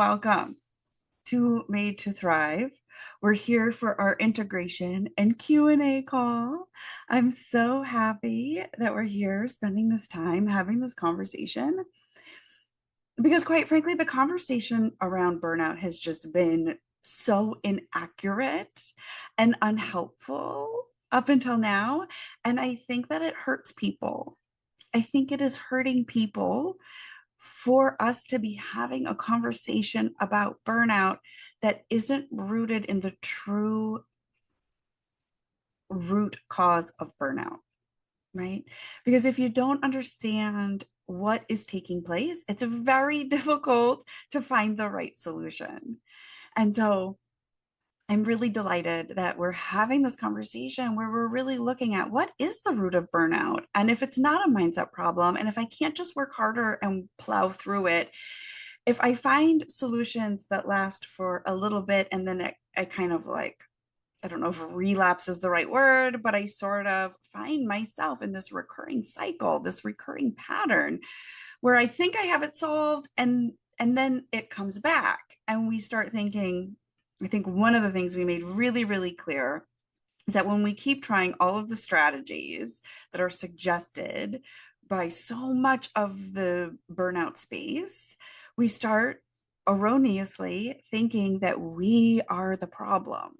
Welcome to Made to Thrive. We're here for our integration and Q&A call. I'm so happy that we're here spending this time having this conversation because quite frankly, the conversation around burnout has just been so inaccurate and unhelpful up until now. And I think that it hurts people. I think it is hurting people for us to be having a conversation about burnout that isn't rooted in the true root cause of burnout, right? Because if you don't understand what is taking place, it's very difficult to find the right solution. And so I'm really delighted that we're having this conversation where we're really looking at what is the root of burnout. And if it's not a mindset problem, and if I can't just work harder and plow through it, if I find solutions that last for a little bit and then I kind of like, I don't know if relapse is the right word, but I sort of find myself in this recurring cycle, this recurring pattern where I think I have it solved and then it comes back and we start thinking, I think one of the things we made really, really clear is that when we keep trying all of the strategies that are suggested by so much of the burnout space, we start erroneously thinking that we are the problem.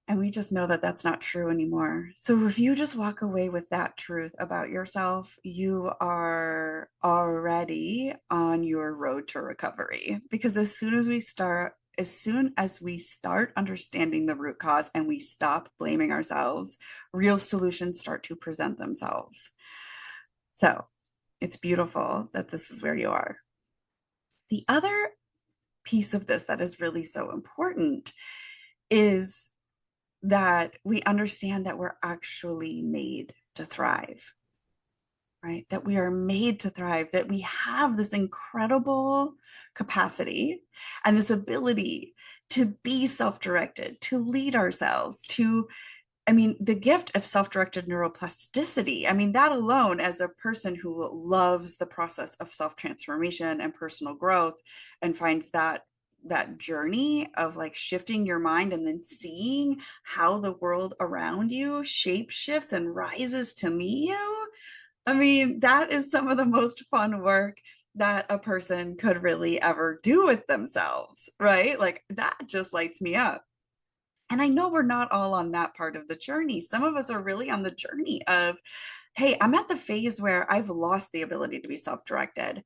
And we just know that that's not true anymore. So if you just walk away with that truth about yourself, you are already on your road to recovery. Because as soon as we start understanding the root cause and we stop blaming ourselves, real solutions start to present themselves. So it's beautiful that this is where you are. The other piece of this that is really so important is that we understand that we're actually made to thrive, right? That we are made to thrive, that we have this incredible capacity and this ability to be self-directed, to lead ourselves, the gift of self-directed neuroplasticity. That alone, as a person who loves the process of self-transformation and personal growth and finds that journey of like shifting your mind and then seeing how the world around you shape shifts and rises to meet you. That is some of the most fun work that a person could really ever do with themselves, right? Like that just lights me up. And I know we're not all on that part of the journey. Some of us are really on the journey of, hey, I'm at the phase where I've lost the ability to be self-directed.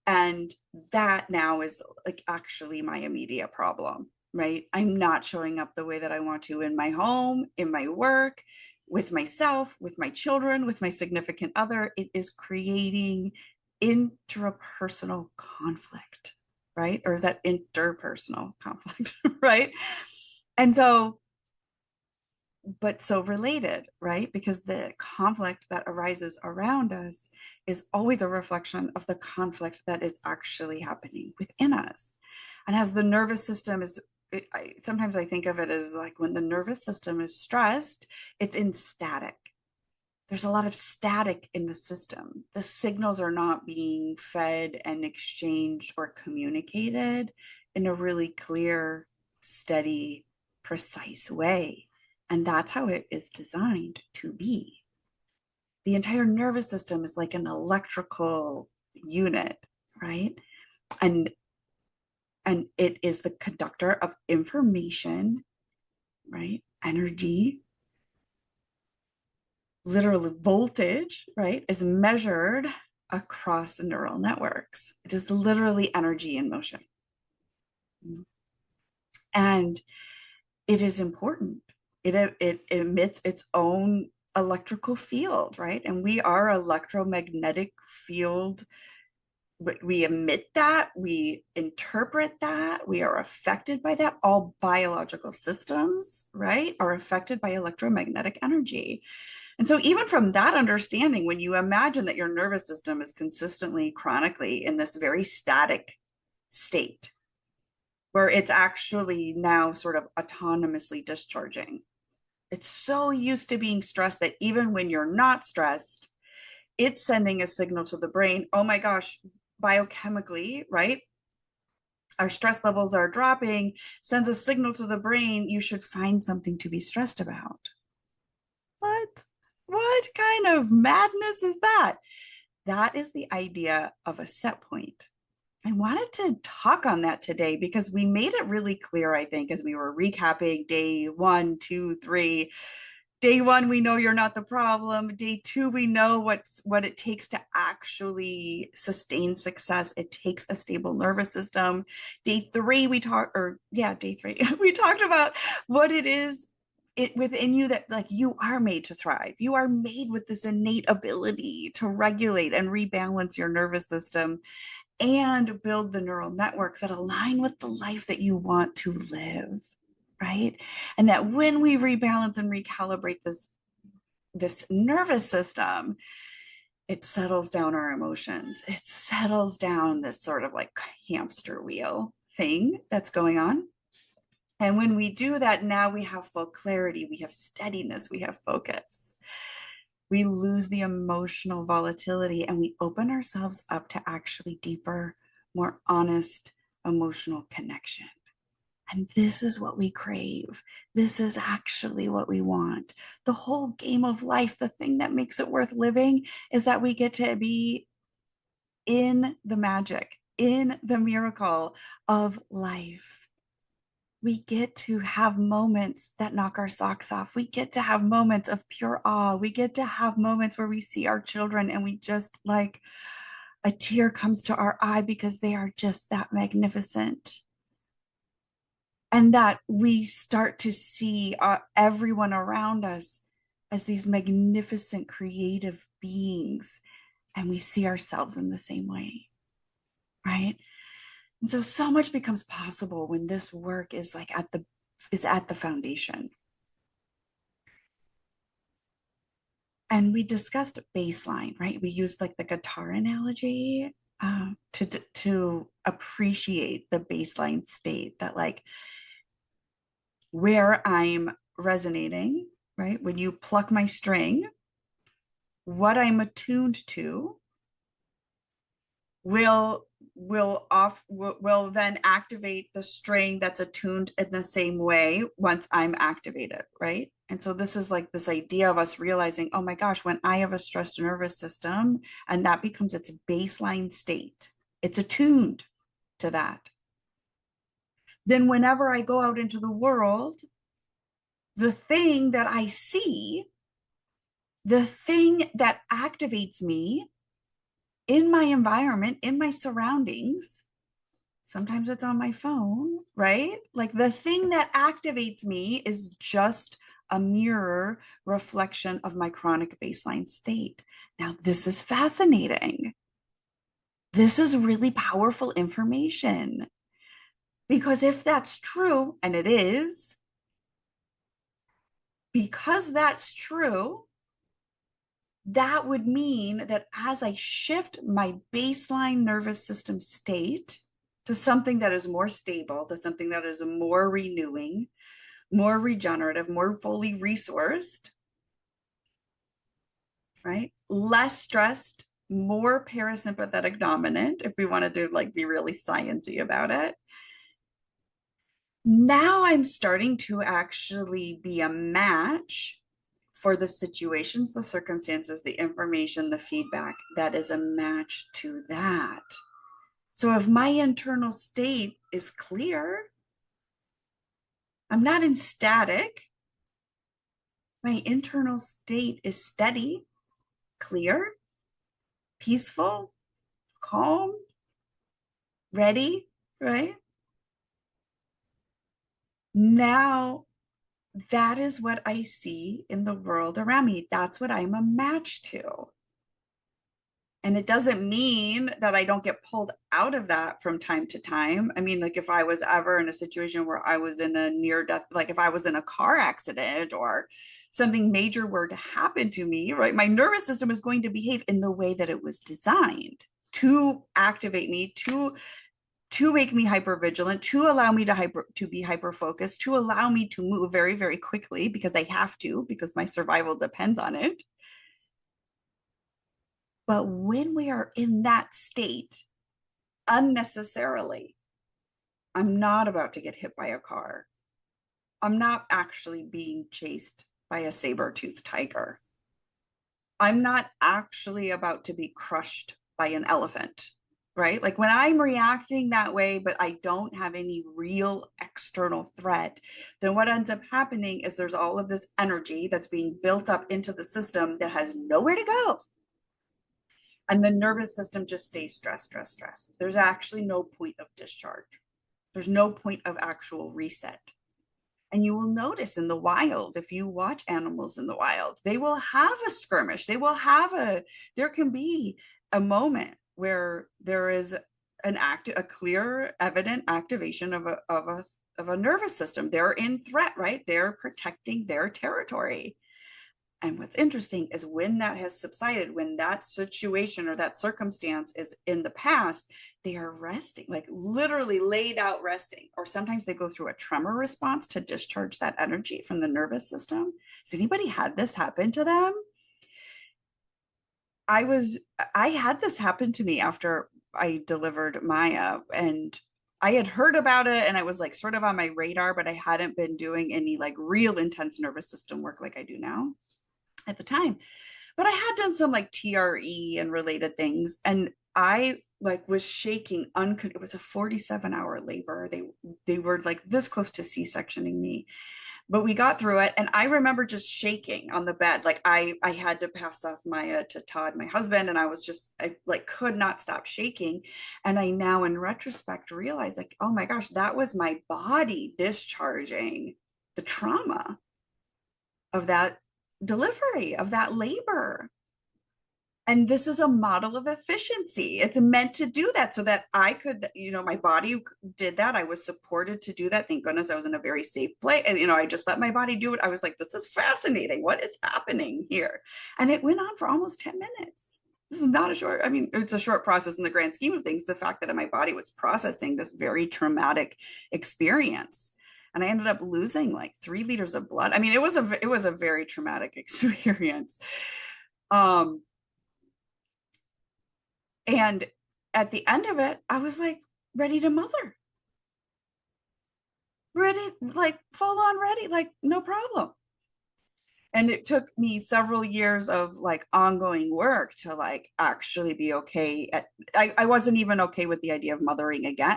And that now is like actually my immediate problem, right? I'm not showing up the way that I want to in my home, in my work, with myself, with my children, with my significant other. It is creating interpersonal conflict, right? Or is that interpersonal conflict, right? And so, but so related, right? Because the conflict that arises around us is always a reflection of the conflict that is actually happening within us. And as the nervous system is, sometimes I think of it as like when the nervous system is stressed, it's in static. There's a lot of static in the system. The signals are not being fed and exchanged or communicated in a really clear, steady, precise way. And that's how it is designed to be. The entire nervous system is like an electrical unit, right? And it is the conductor of information, right? Energy, literally voltage, right, is measured across the neural networks. It is literally energy in motion. And it is important. It emits its own electrical field, right? And we are electromagnetic field. We emit that, we interpret that, we are affected by that. All biological systems, right, are affected by electromagnetic energy. And so even from that understanding, when you imagine that your nervous system is consistently, chronically in this very static state, where it's actually now sort of autonomously discharging. It's so used to being stressed that even when you're not stressed, it's sending a signal to the brain, oh my gosh, biochemically, right? our stress levels are dropping, sends a signal to the brain, you should find something to be stressed about. What? What kind of madness is that? That is the idea of a set point. I wanted to talk on that today because we made it really clear, I think, as we were recapping day 1, 2, 3. Day 1, we know you're not the problem. Day 2, we know what it takes to actually sustain success. It takes a stable nervous system. Day 3, day 3, we talked about what it is within you that like you are made to thrive. You are made with this innate ability to regulate and rebalance your nervous system and build the neural networks that align with the life that you want to live, right? And that when we rebalance and recalibrate this nervous system, it settles down our emotions. It settles down this sort of like hamster wheel thing that's going on. And when we do that, now we have full clarity, we have steadiness, we have focus. We lose the emotional volatility and we open ourselves up to actually deeper, more honest emotional connection. And this is what we crave. This is actually what we want. The whole game of life, the thing that makes it worth living is that we get to be in the magic, in the miracle of life. We get to have moments that knock our socks off. We get to have moments of pure awe. We get to have moments where we see our children and we just like a tear comes to our eye because they are just that magnificent. And that we start to see everyone around us as these magnificent creative beings. And we see ourselves in the same way, right? And so much becomes possible when this work is like at the foundation. And we discussed baseline, right? We used like the guitar analogy to appreciate the baseline state, that like where I'm resonating, right? When you pluck my string, what I'm attuned to will then activate the string that's attuned in the same way once I'm activated, right? And so this is like this idea of us realizing, oh my gosh, when I have a stressed nervous system and that becomes its baseline state, it's attuned to that. Then whenever I go out into the world, the thing that I see, the thing that activates me in my environment, in my surroundings, sometimes it's on my phone, right? Like the thing that activates me is just a mirror reflection of my chronic baseline state. Now, this is fascinating. This is really powerful information. Because if that's true, and it is, because that's true, that would mean that as I shift my baseline nervous system state to something that is more stable, to something that is more renewing, more regenerative, more fully resourced, right? Less stressed, more parasympathetic dominant, if we want to do like be really sciencey about it. Now I'm starting to actually be a match for the situations, the circumstances, the information, the feedback that is a match to that. So if my internal state is clear, I'm not in static. My internal state is steady, clear, peaceful, calm, ready, right? Now, that is what I see in the world around me. That's what I'm a match to. And it doesn't mean that I don't get pulled out of that from time to time. I mean, like if I was ever in a situation where I was in a near death, like if I was in a car accident or something major were to happen to me, right? My nervous system is going to behave in the way that it was designed to activate me, to make me hyper vigilant, to allow me to be hyper focused, to allow me to move very, very quickly because I have to, because my survival depends on it. But when we are in that state unnecessarily, I'm not about to get hit by a car. I'm not actually being chased by a saber-toothed tiger. I'm not actually about to be crushed by an elephant, right? Like when I'm reacting that way, but I don't have any real external threat, then what ends up happening is there's all of this energy that's being built up into the system that has nowhere to go. And the nervous system just stays stressed, stressed, stressed. There's actually no point of discharge. There's no point of actual reset. And you will notice in the wild, if you watch animals in the wild, they will have a skirmish. There can be a moment where there is a clear, evident activation of a nervous system. They're in threat, right? They're protecting their territory. And what's interesting is when that has subsided, when that situation or that circumstance is in the past, they are resting, like literally laid out resting. Or sometimes they go through a tremor response to discharge that energy from the nervous system. Has anybody had this happen to them? I was, I had this happen to me after I delivered Maya, and I had heard about it and I was like sort of on my radar, but I hadn't been doing any like real intense nervous system work like I do now at the time. But I had done some like TRE and related things, and I like was shaking. It was a 47-hour labor. They were like this close to C-sectioning me, but we got through it. And I remember just shaking on the bed. Like I had to pass off Maya to Todd, my husband, and I like could not stop shaking. And I now in retrospect realize like, oh my gosh, that was my body discharging the trauma of that delivery, of that labor. And this is a model of efficiency. It's meant to do that so that I could, my body did that. I was supported to do that. Thank goodness I was in a very safe place. And, I just let my body do it. I was like, this is fascinating. What is happening here? And it went on for almost 10 minutes. This is not a short, I mean, it's a short process in the grand scheme of things. The fact that my body was processing this very traumatic experience. And I ended up losing like 3 liters of blood. I mean, it was a very traumatic experience. Um, And at the end of it, I was like ready to mother, ready, like full on ready, like no problem. And it took me several years of like ongoing work to like actually be okay. I wasn't even okay with the idea of mothering again,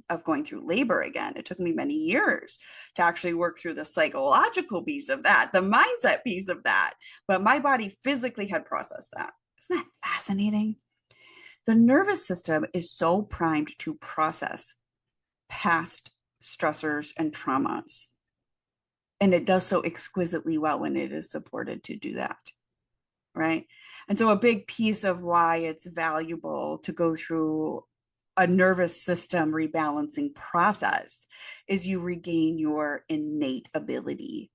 of going through labor again. It took me many years to actually work through the psychological piece of that, the mindset piece of that. But my body physically had processed that. Isn't that fascinating? The nervous system is so primed to process past stressors and traumas. And it does so exquisitely well when it is supported to do that. Right. And so, a big piece of why it's valuable to go through a nervous system rebalancing process is you regain your innate ability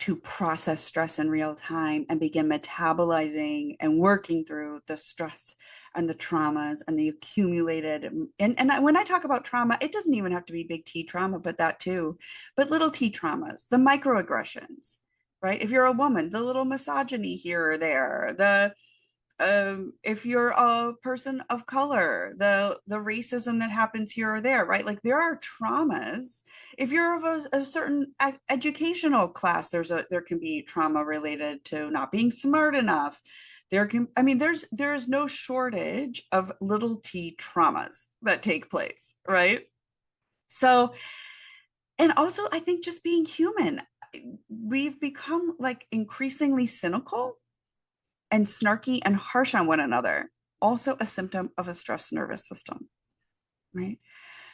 to process stress in real time and begin metabolizing and working through the stress and the traumas and the accumulated. And when I talk about trauma, it doesn't even have to be big T trauma, but that too, but little T traumas, the microaggressions, right? If you're a woman, the little misogyny here or there, if you're a person of color, the racism that happens here or there, right? Like there are traumas. If you're of a certain educational class, there can be trauma related to not being smart enough. There's no shortage of little t traumas that take place, right? So, and also I think just being human, we've become like increasingly cynical and snarky and harsh on one another, also a symptom of a stressed nervous system, right?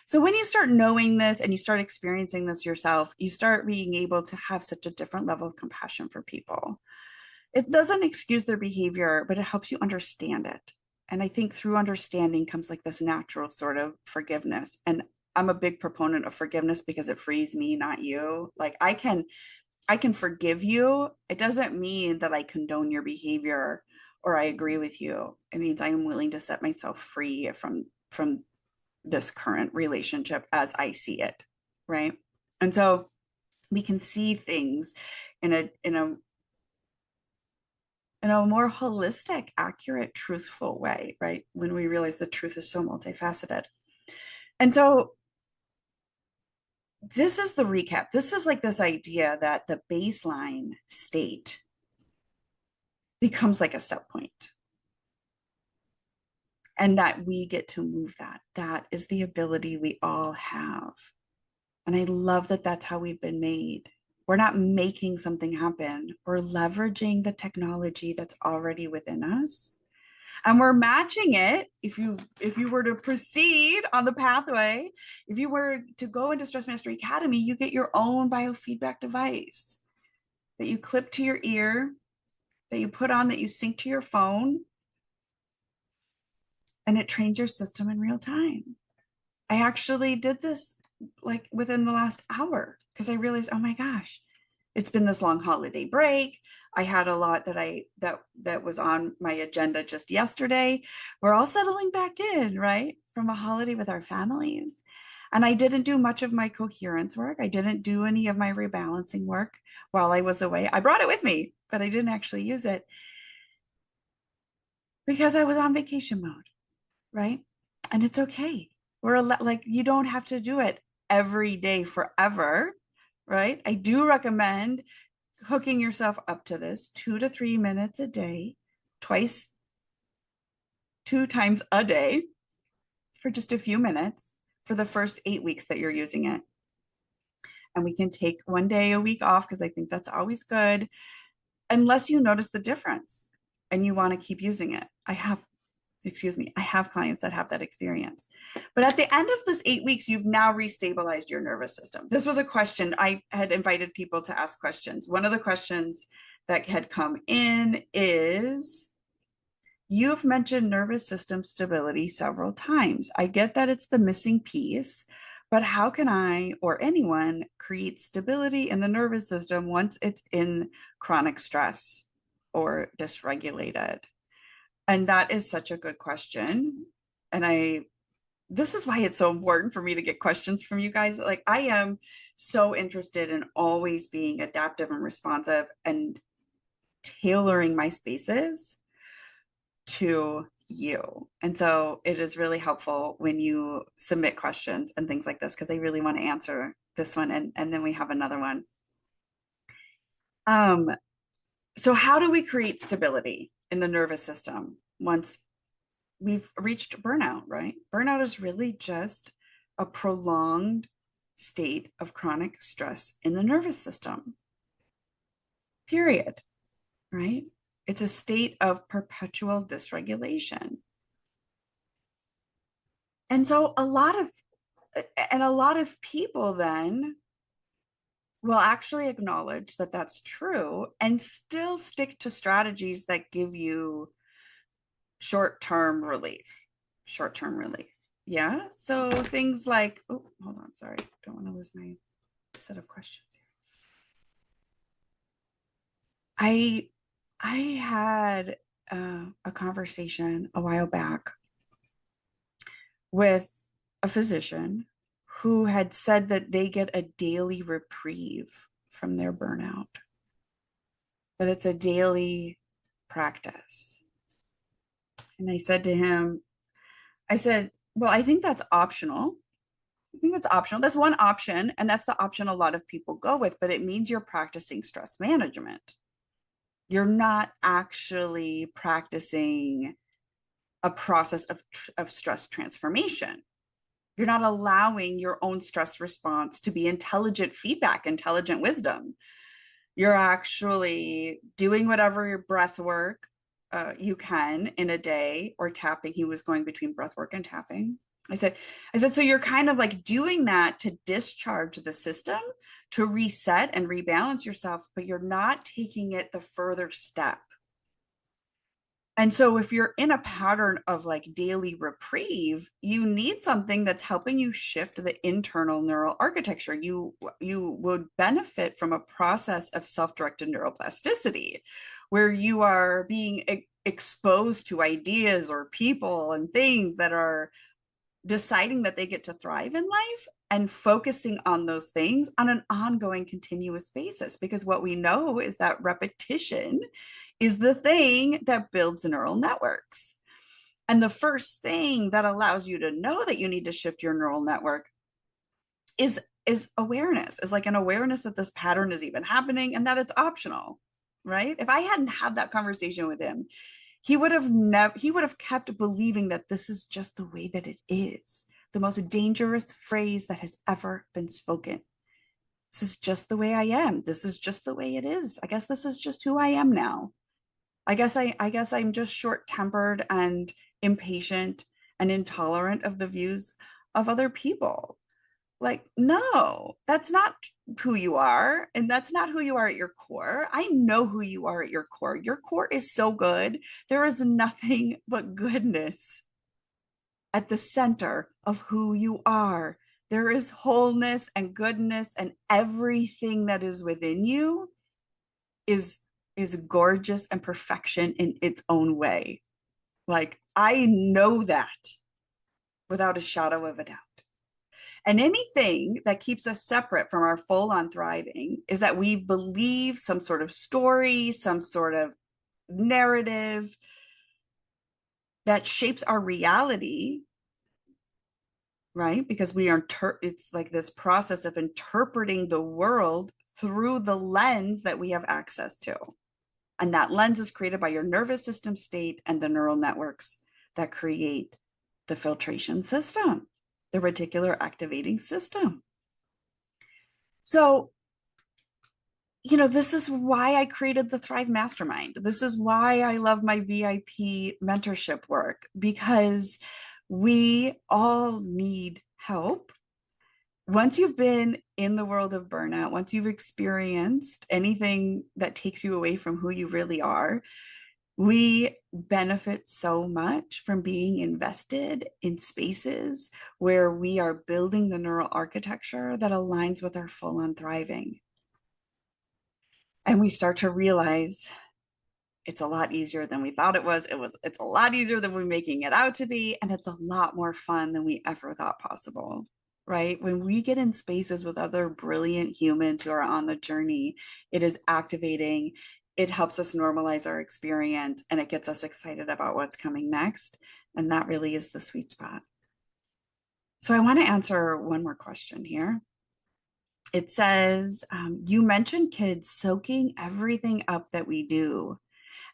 So when you start knowing this and you start experiencing this yourself, you start being able to have such a different level of compassion for people. It doesn't excuse their behavior, but it helps you understand it. And I think through understanding comes like this natural sort of forgiveness. And I'm a big proponent of forgiveness because it frees me, not you. Like I can forgive you. It doesn't mean that I condone your behavior or I agree with you. It means I am willing to set myself free from this current relationship as I see it, right? And so we can see things in a more holistic, accurate, truthful way, right? When we realize the truth is so multifaceted. And so this is the recap. This is like this idea that the baseline state becomes like a set point and that we get to move that. That is the ability we all have. And I love that that's how we've been made. We're not making something happen. We're leveraging the technology that's already within us. And we're matching it. If you were to proceed on the pathway, if you were to go into Stress Mastery Academy, you get your own biofeedback device that you clip to your ear, that you put on, that you sync to your phone, and it trains your system in real time. I actually did this like within the last hour because I realized, oh my gosh, it's been this long holiday break. I had a lot that was on my agenda just yesterday. We're all settling back in, right? From a holiday with our families. And I didn't do much of my coherence work. I didn't do any of my rebalancing work while I was away. I brought it with me, but I didn't actually use it because I was on vacation mode, right? And it's okay. Like, you don't have to do it every day forever, right? I do recommend hooking yourself up to this 2 to 3 minutes a day, twice, 2 times a day for just a few minutes for the first 8 weeks that you're using it. And we can take one day a week off because I think that's always good, unless you notice the difference and you want to keep using it. I have clients that have that experience. But at the end of this 8 weeks, you've now restabilized your nervous system. This was a question I had invited people to ask questions. One of the questions that had come in is, you've mentioned nervous system stability several times. I get that it's the missing piece, but how can I or anyone create stability in the nervous system once it's in chronic stress or dysregulated? And that is such a good question. And this is why it's so important for me to get questions from you guys. Like, I am so interested in always being adaptive and responsive and tailoring my spaces to you. And so it is really helpful when you submit questions and things like this, because I really want to answer this one. And then we have another one. So how do we create stability in the nervous system once we've reached burnout, right? Burnout is really just a prolonged state of chronic stress in the nervous system, period, right? It's a state of perpetual dysregulation. And so a lot of people then will actually acknowledge that that's true and still stick to strategies that give you short-term relief. Yeah. So things like, oh, hold on, sorry. Don't want to lose my set of questions here. I had a conversation a while back with a physician who had said that they get a daily reprieve from their burnout, that it's a daily practice. And I said to him, well, I think that's optional. I think that's optional. That's one option. And that's the option a lot of people go with, but it means you're practicing stress management. You're not actually practicing a process of stress transformation. You're not allowing your own stress response to be intelligent feedback, intelligent wisdom. You're actually doing whatever your breath work you can in a day, or tapping. He was going between breath work and tapping. I said, so you're kind of like doing that to discharge the system, to reset and rebalance yourself, but you're not taking it the further step. And so if you're in a pattern of like daily reprieve, you need something that's helping you shift the internal neural architecture. You would benefit from a process of self-directed neuroplasticity, where you are being exposed to ideas or people and things that are deciding that they get to thrive in life, and focusing on those things on an ongoing continuous basis. Because what we know is that repetition is the thing that builds neural networks. And the first thing that allows you to know that you need to shift your neural network is is awareness, is like an awareness that this pattern is even happening and that it's optional, right? If I hadn't had that conversation with him, he would have kept believing that this is just the way that it is. The most dangerous phrase that has ever been spoken. This is just the way I am. This is just the way it is. I guess this is just who I am now. I guess I'm just short-tempered and impatient and intolerant of the views of other people. Like, no, that's not who you are. And that's not who you are at your core. I know who you are at your core. Your core is so good. There is nothing but goodness at the center of who you are. There is wholeness and goodness, and everything that is within you is gorgeous and perfection in its own way. Like, I know that without a shadow of a doubt. And anything that keeps us separate from our full on thriving is that we believe some sort of story, some sort of narrative that shapes our reality, right? Because it's like this process of interpreting the world through the lens that we have access to. And that lens is created by your nervous system state and the neural networks that create the filtration system, the reticular activating system. So, this is why I created the Thrive Mastermind. This is why I love my VIP mentorship work, because we all need help. Once you've been in the world of burnout, once you've experienced anything that takes you away from who you really are, we benefit so much from being invested in spaces where we are building the neural architecture that aligns with our full on thriving. And we start to realize it's a lot easier than we thought it was. It's a lot easier than we're making it out to be. And it's a lot more fun than we ever thought possible, right? When we get in spaces with other brilliant humans who are on the journey, it is activating. It helps us normalize our experience, and it gets us excited about what's coming next. And that really is the sweet spot. So I want to answer one more question here. It says, you mentioned kids soaking everything up that we do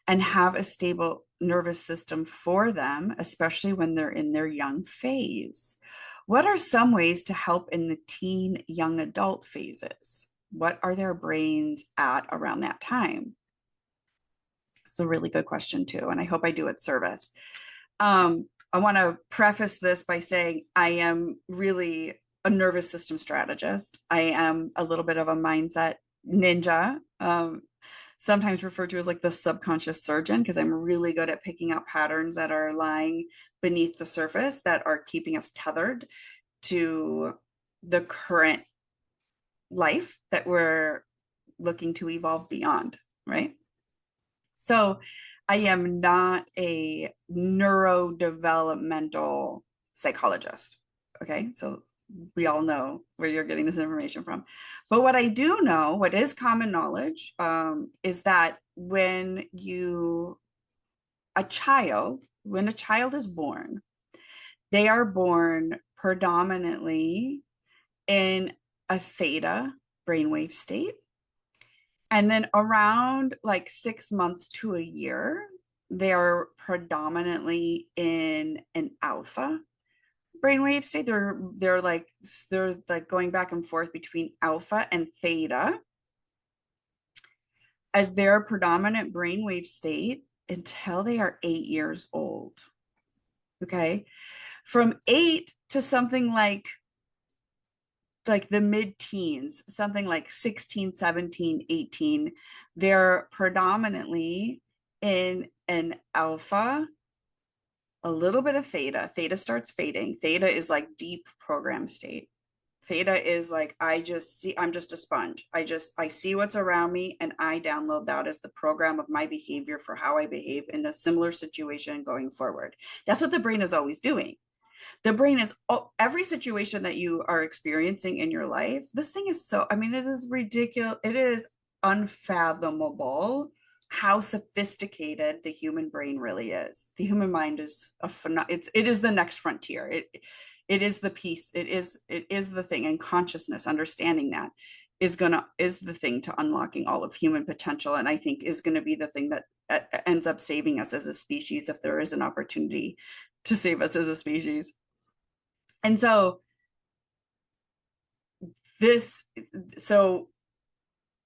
and have a stable nervous system for them, especially when they're in their young phase. What are some ways to help in the teen, young adult phases? What are their brains at around that time? It's a really good question too, and I hope I do it service. I want to preface this by saying I am really a nervous system strategist. I am a little bit of a mindset ninja, sometimes referred to as like the subconscious surgeon, because I'm really good at picking out patterns that are lying beneath the surface that are keeping us tethered to the current life that we're looking to evolve beyond, right? So I am not a neurodevelopmental psychologist. Okay. So we all know where you're getting this information from. But what I do know, what is common knowledge, is that when a child is born, they are born predominantly in a theta brainwave state. And then around like 6 months to a year, they are predominantly in an alpha brainwave state. They're like going back and forth between alpha and theta as their predominant brainwave state until they are 8 years old. Okay. From 8 to something like the mid-teens, something like 16, 17, 18, they're predominantly in an alpha, a little bit of theta. Theta starts fading. Theta is like deep program state. Theta is like, I'm just a sponge. I see what's around me and I download that as the program of my behavior for how I behave in a similar situation going forward. That's what the brain is always doing. The brain is every situation that you are experiencing in your life. This thing is it is ridiculous. It is unfathomable how sophisticated the human brain really is. The human mind is it is the next frontier. It is the piece. It is the thing. And consciousness, understanding that is the thing to unlocking all of human potential. And I think is going to be the thing that ends up saving us as a species, if there is an opportunity to save us as a species. And so this, so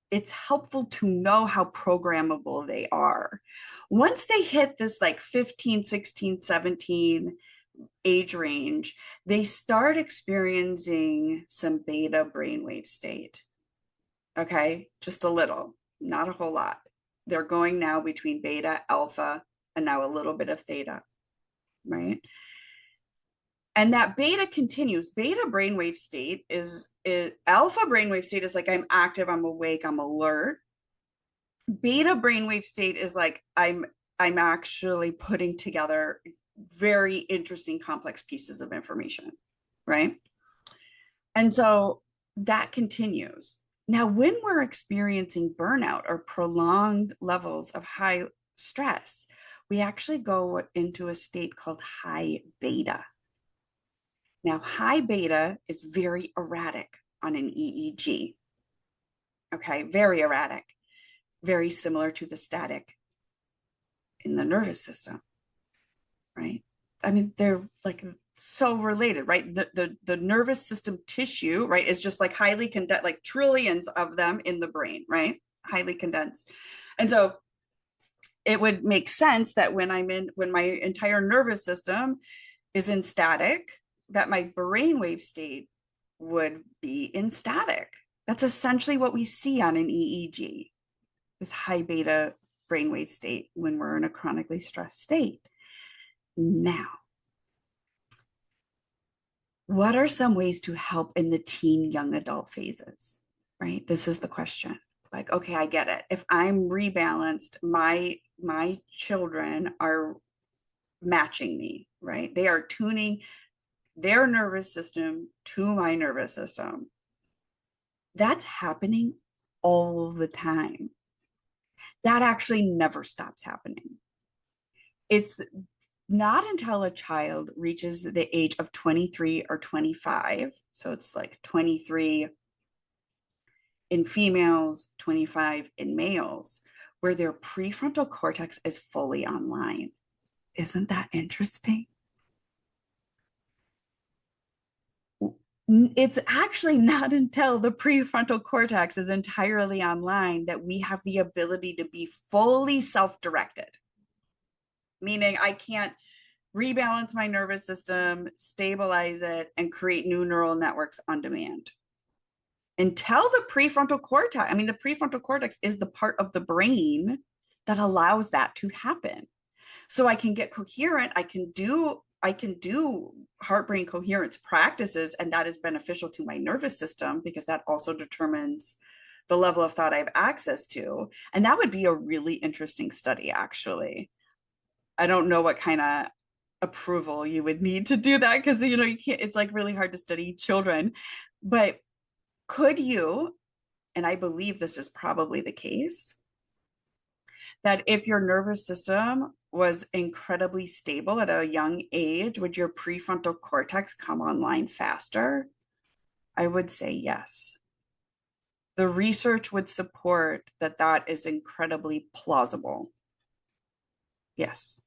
it's helpful to know how programmable they are. Once they hit this like 15, 16, 17 age range, they start experiencing some beta brainwave state. Okay, just a little, not a whole lot. They're going now between beta, alpha, and now a little bit of theta, right? And that beta continues. Beta brainwave state is alpha brainwave state is like I'm active, I'm awake, I'm alert. Beta brainwave state is like I'm actually putting together very interesting complex pieces of information, right? And so that continues. Now, when we're experiencing burnout or prolonged levels of high stress, we actually go into a state called high beta. Now, high beta is very erratic on an EEG. Okay, very erratic, very similar to the static in the nervous system, right? I mean, they're like so related, right? The nervous system tissue, right, is just like highly condensed, like trillions of them in the brain, right? Highly condensed. And so it would make sense that when my entire nervous system is in static, that my brainwave state would be in static. That's essentially what we see on an EEG, this high beta brainwave state when we're in a chronically stressed state. Now, what are some ways to help in the teen young adult phases? Right? This is the question. Like, okay, I get it. If I'm rebalanced, my children are matching me, right? They are tuning their nervous system to my nervous system. That's happening all the time. That actually never stops happening. It's not until a child reaches the age of 23 or 25, so it's like 23 in females, 25 in males, where their prefrontal cortex is fully online. Isn't that interesting? It's actually not until the prefrontal cortex is entirely online that we have the ability to be fully self-directed, meaning I can't rebalance my nervous system, stabilize it, and create new neural networks on demand. Until the prefrontal cortex, I mean, the prefrontal cortex is the part of the brain that allows that to happen. So I can get coherent, I can do heart brain coherence practices, and that is beneficial to my nervous system because that also determines the level of thought I have access to. And that would be a really interesting study, actually. I don't know what kind of approval you would need to do that because you can't, it's like really hard to study children. But could you, and I believe this is probably the case, that if your nervous system was incredibly stable at a young age, would your prefrontal cortex come online faster? I would say yes. The research would support that that is incredibly plausible. Yes.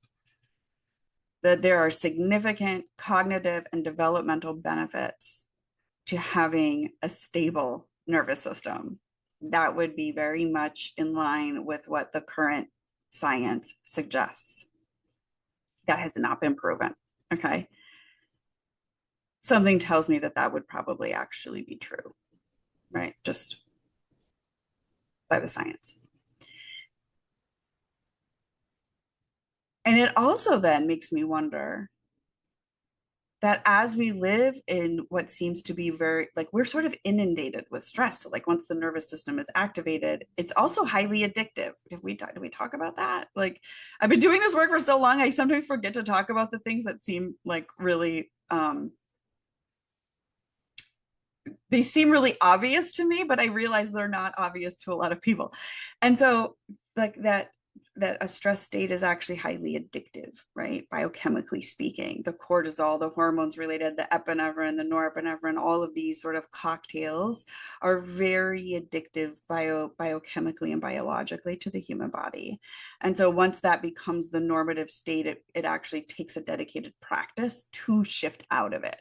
That there are significant cognitive and developmental benefits to having a stable nervous system. That would be very much in line with what the current science suggests. That has not been proven. Okay. Something tells me that that would probably actually be true, right? Just by the science. And it also then makes me wonder that as we live in what seems to be very, like, we're sort of inundated with stress. So like once the nervous system is activated, it's also highly addictive. Did we talk about that? Like, I've been doing this work for so long, I sometimes forget to talk about the things that seem like really they seem really obvious to me, but I realize they're not obvious to a lot of people. And so like that that a stress state is actually highly addictive, right? Biochemically speaking, the cortisol, the hormones related, the epinephrine, the norepinephrine, all of these sort of cocktails are very addictive biochemically and biologically to the human body. And so once that becomes the normative state, it actually takes a dedicated practice to shift out of it,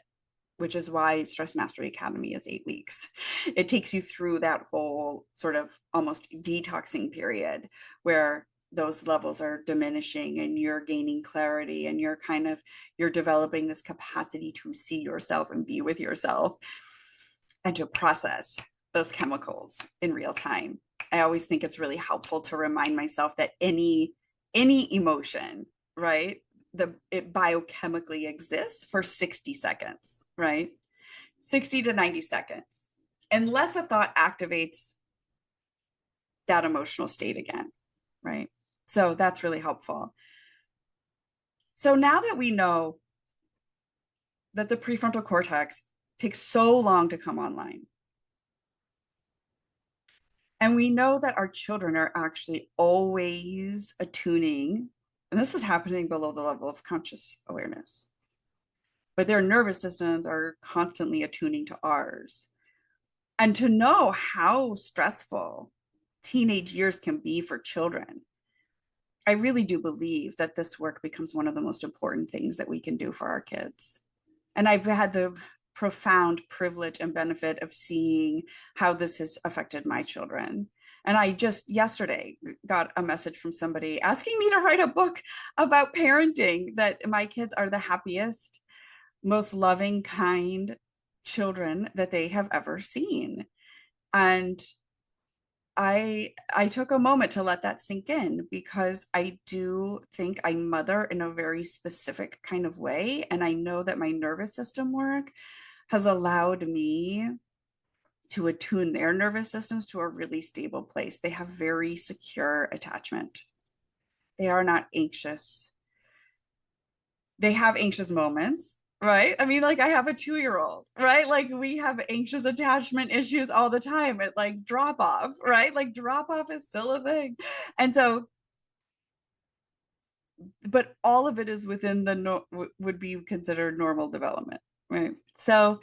which is why Stress Mastery Academy is 8 weeks. It takes you through that whole sort of almost detoxing period where those levels are diminishing and you're gaining clarity and you're developing this capacity to see yourself and be with yourself and to process those chemicals in real time. I always think it's really helpful to remind myself that any emotion, right? It biochemically exists for 60 seconds, right? 60 to 90 seconds, unless a thought activates that emotional state again, right? So that's really helpful. So now that we know that the prefrontal cortex takes so long to come online, and we know that our children are actually always attuning, and this is happening below the level of conscious awareness, but their nervous systems are constantly attuning to ours. And to know how stressful teenage years can be for children, I really do believe that this work becomes one of the most important things that we can do for our kids. And I've had the profound privilege and benefit of seeing how this has affected my children. And I just yesterday got a message from somebody asking me to write a book about parenting, that my kids are the happiest, most loving, kind children that they have ever seen. And I took a moment to let that sink in, because I do think I mother in a very specific kind of way. And I know that my nervous system work has allowed me to attune their nervous systems to a really stable place. They have very secure attachment. They are not anxious. They have anxious moments, right? I mean, like I have a 2-year-old, right? Like we have anxious attachment issues all the time at like drop off, right? Like drop off is still a thing. And so, but all of it is within would be considered normal development, right? So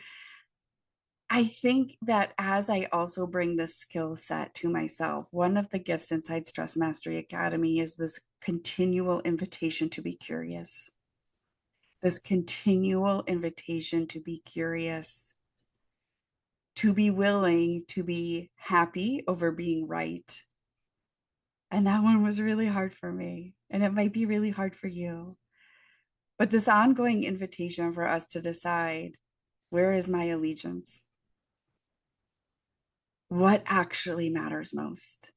I think that as I also bring this skill set to myself, one of the gifts inside Stress Mastery Academy is this continual invitation to be curious, this continual invitation to be curious, to be willing to be happy over being right. And that one was really hard for me. And it might be really hard for you. But this ongoing invitation for us to decide, where is my allegiance? What actually matters most?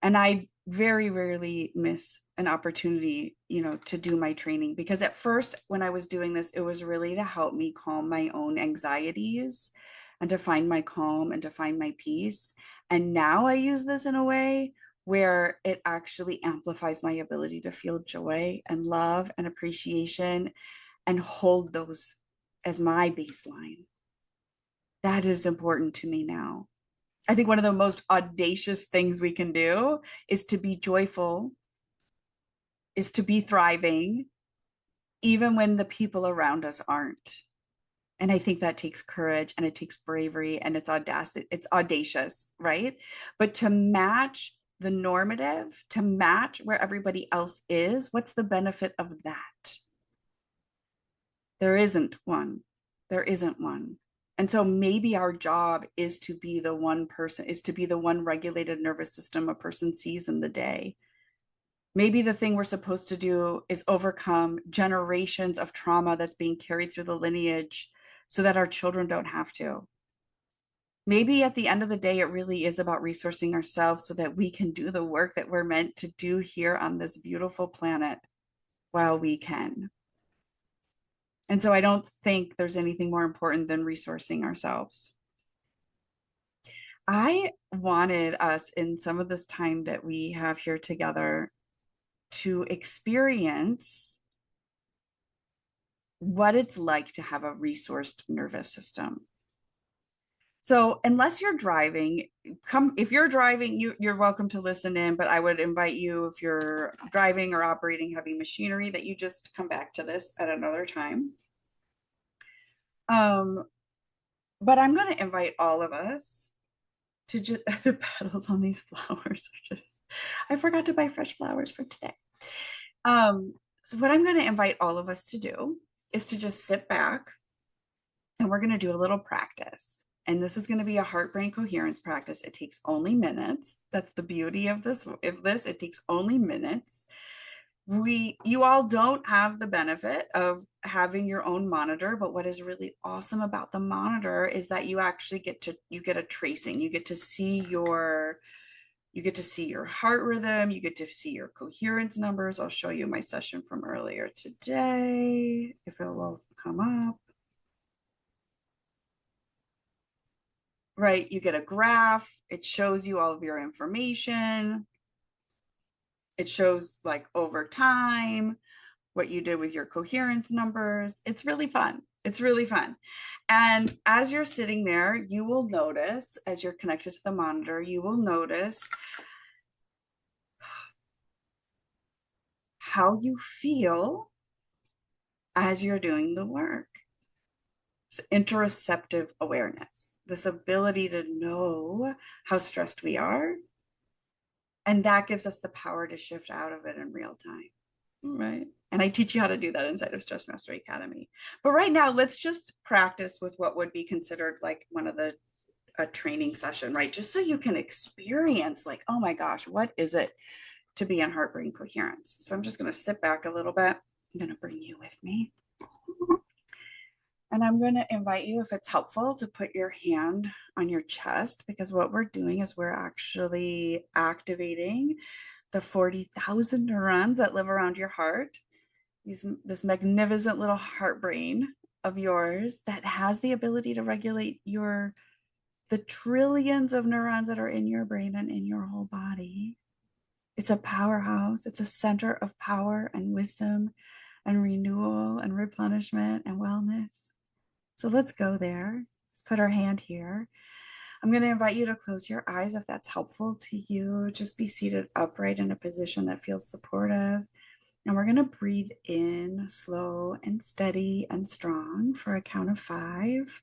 And I very rarely miss an opportunity, to do my training, because at first when I was doing this, it was really to help me calm my own anxieties and to find my calm and to find my peace. And now I use this in a way where it actually amplifies my ability to feel joy and love and appreciation and hold those as my baseline. That is important to me now. I think one of the most audacious things we can do is to be joyful, is to be thriving, even when the people around us aren't. And I think that takes courage and it takes bravery and it's audacious, right? But to match the normative, to match where everybody else is, what's the benefit of that? There isn't one. There isn't one. And so maybe our job is to be the one person, is to be the one regulated nervous system a person sees in the day. Maybe the thing we're supposed to do is overcome generations of trauma that's being carried through the lineage so that our children don't have to. Maybe at the end of the day, it really is about resourcing ourselves so that we can do the work that we're meant to do here on this beautiful planet while we can. And so I don't think there's anything more important than resourcing ourselves. I wanted us in some of this time that we have here together to experience what it's like to have a resourced nervous system. So unless you're driving, come if you're driving, you're welcome to listen in, but I would invite you if you're driving or operating heavy machinery that you just come back to this at another time. Um, but I'm going to invite all of us to just the petals on these flowers are just I forgot to buy fresh flowers for today. So what I'm going to invite all of us to do is to just sit back and we're going to do a little practice. And this is going to be a heart brain coherence practice. It takes only minutes. That's the beauty of this. It takes only minutes. You all don't have the benefit of having your own monitor, but what is really awesome about the monitor is that you get a tracing. You get to see your heart rhythm, you get to see your coherence numbers. I'll show you my session from earlier today if it will come up. Right, you get a graph, it shows you all of your information. It shows like over time what you did with your coherence numbers. It's really fun. It's really fun. And as you're sitting there, you will notice, as you're connected to the monitor, you will notice how you feel as you're doing the work. It's interoceptive awareness, this ability to know how stressed we are. And that gives us the power to shift out of it in real time. Right. And I teach you how to do that inside of Stress Mastery Academy. But right now, let's just practice with what would be considered like one of the a training session, right? Just so you can experience like, oh my gosh, what is it to be in heart brain coherence? So I'm just going to sit back a little bit. I'm going to bring you with me. And I'm going to invite you, if it's helpful, to put your hand on your chest, because what we're doing is we're actually activating the 40,000 neurons that live around your heart, this magnificent little heart brain of yours that has the ability to regulate the trillions of neurons that are in your brain and in your whole body. It's a powerhouse. It's a center of power and wisdom and renewal and replenishment and wellness. So let's go there. Let's put our hand here. I'm going to invite you to close your eyes if that's helpful to you. Just be seated upright in a position that feels supportive. And we're going to breathe in slow and steady and strong for a count of 5.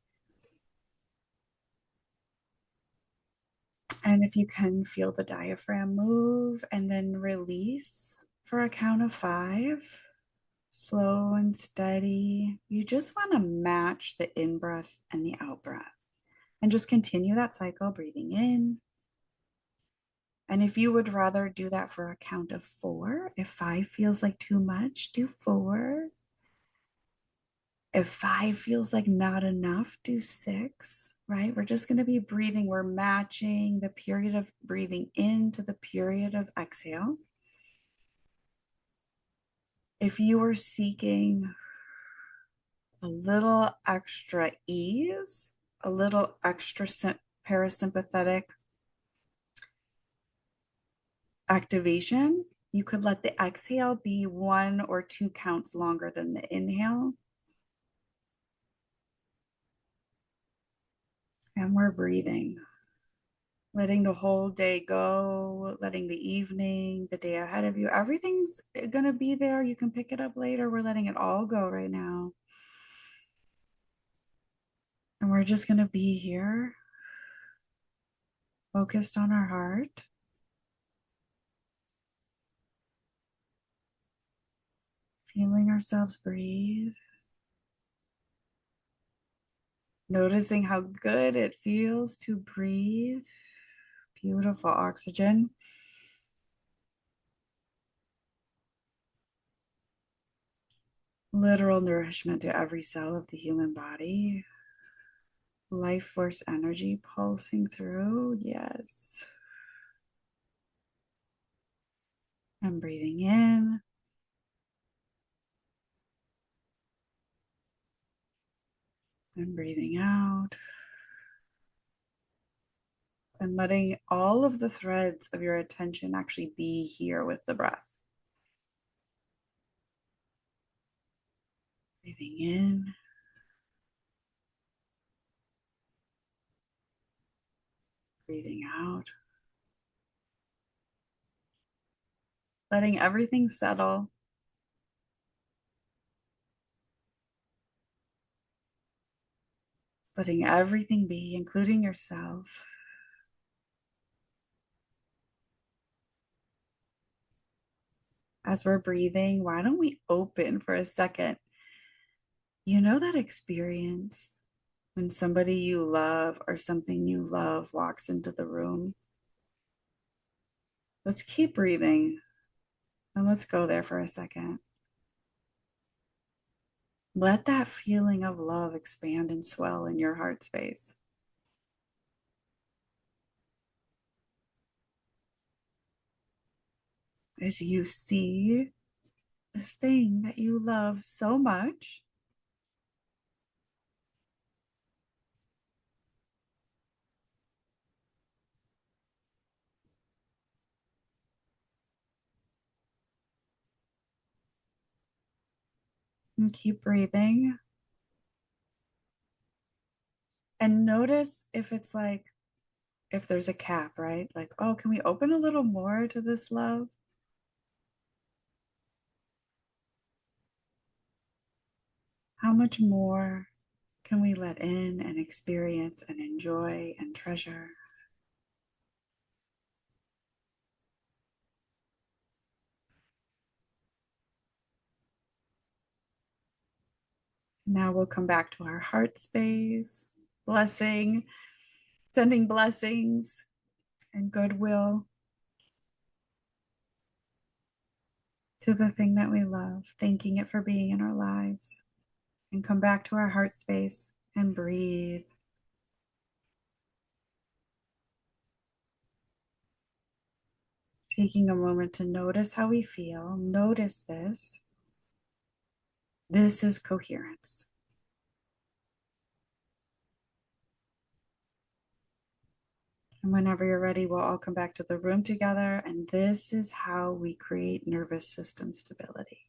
And if you can feel the diaphragm move and then release for a count of 5, slow and steady. You just want to match the in breath and the out breath. And just continue that cycle, breathing in. And if you would rather do that for a count of 4, if 5 feels like too much, do 4. If 5 feels like not enough, do 6, right? We're just going to be breathing. We're matching the period of breathing in to the period of exhale. If you are seeking a little extra ease, a little extra parasympathetic activation, you could let the exhale be 1 or 2 counts longer than the inhale. And we're breathing, letting the whole day go, letting the evening, the day ahead of you, everything's going to be there. You can pick it up later. We're letting it all go right now. And we're just going to be here, focused on our heart. Feeling ourselves breathe. Noticing how good it feels to breathe. Beautiful oxygen. Literal nourishment to every cell of the human body. Life force energy pulsing through. Yes. I'm breathing in. And breathing out. And letting all of the threads of your attention actually be here with the breath. Breathing in. Breathing out, letting everything settle. Letting everything be, including yourself. As we're breathing, why don't we open for a second? You know that experience when somebody you love or something you love walks into the room? Let's keep breathing and let's go there for a second. Let that feeling of love expand and swell in your heart space. As you see this thing that you love so much and keep breathing. And notice if it's like, if there's a cap, right? Like, oh, can we open a little more to this love? How much more can we let in and experience and enjoy and treasure? Now we'll come back to our heart space, blessing, sending blessings and goodwill to the thing that we love, thanking it for being in our lives, and come back to our heart space and breathe. Taking a moment to notice how we feel. Notice this. This is coherence. And whenever you're ready, we'll all come back to the room together. And this is how we create nervous system stability.